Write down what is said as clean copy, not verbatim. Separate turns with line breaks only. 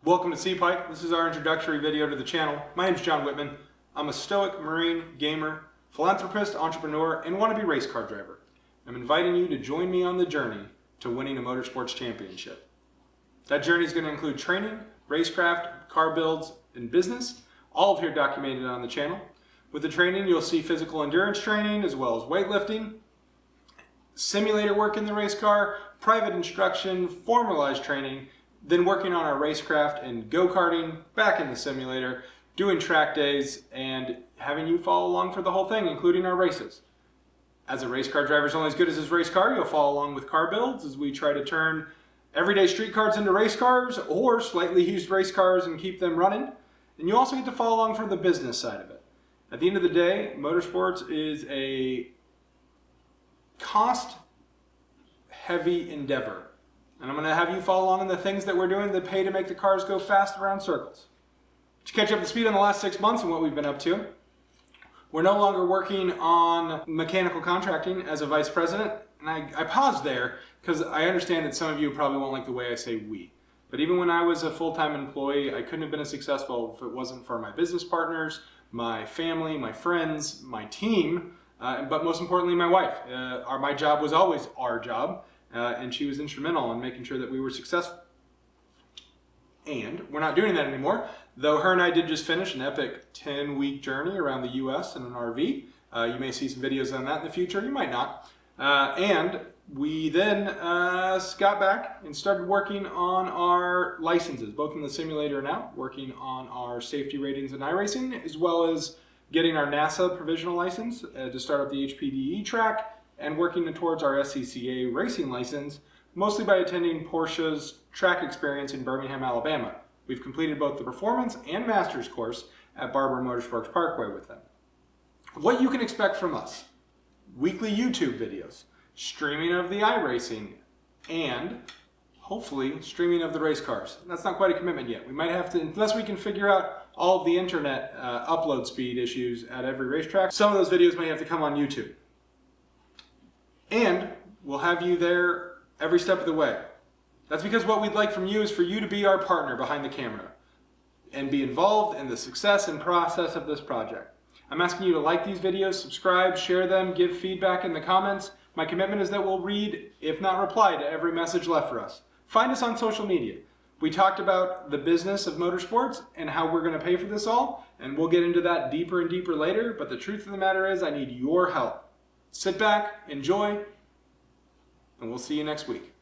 Welcome to SeaPike. This is our introductory video to the channel. My name is John Whitman. I'm a stoic marine, gamer, philanthropist, entrepreneur, and wannabe race car driver. I'm inviting you to join me on the journey to winning a motorsports championship. That journey is going to include training, racecraft, car builds, and business, all of here documented on the channel. With the training, you'll see physical endurance training as well as weightlifting, simulator work in the race car, private instruction, formalized training, then working on our racecraft and go-karting, back in the simulator, doing track days, and having you follow along for the whole thing, including our races. As a race car driver is only as good as his race car, you'll follow along with car builds as we try to turn everyday street cars into race cars or slightly used race cars and keep them running. And you also get to follow along for the business side of it. At the end of the day, motorsports is a cost-heavy endeavor. And I'm going to have you follow along on the things that we're doing that pay to make the cars go fast around circles. To catch up to speed on the last 6 months and what we've been up to, we're no longer working on mechanical contracting as a vice president. And I paused there because I understand that some of you probably won't like the way I say we. But even when I was a full-time employee, I couldn't have been as successful if it wasn't for my business partners, my family, my friends, my team, but most importantly, my wife. My job was always our job, and she was instrumental in making sure that we were successful. And we're not doing that anymore, though her and I did just finish an epic 10-week journey around the US in an RV. You may see some videos on that in the future, you might not. And we then got back and started working on our licenses, both in the simulator and out, working on our safety ratings in iRacing, as well as getting our NASA provisional license to start up the HPDE track, and working towards our SCCA racing license, mostly by attending Porsche's track experience in Birmingham, Alabama. We've completed both the performance and master's course at Barber Motorsports Parkway with them. What you can expect from us: weekly YouTube videos, streaming of the iRacing, and hopefully streaming of the race cars. That's not quite a commitment yet. We might have to, unless we can figure out all of the internet upload speed issues at every racetrack, some of those videos may have to come on YouTube. And we'll have you there every step of the way. That's because what we'd like from you is for you to be our partner behind the camera and be involved in the success and process of this project. I'm asking you to like these videos, subscribe, share them, give feedback in the comments. My commitment is that we'll read, if not reply, to every message left for us. Find us on social media. We talked about the business of motorsports and how we're going to pay for this all, and we'll get into that deeper and deeper later, but the truth of the matter is I need your help. Sit back, enjoy, and we'll see you next week.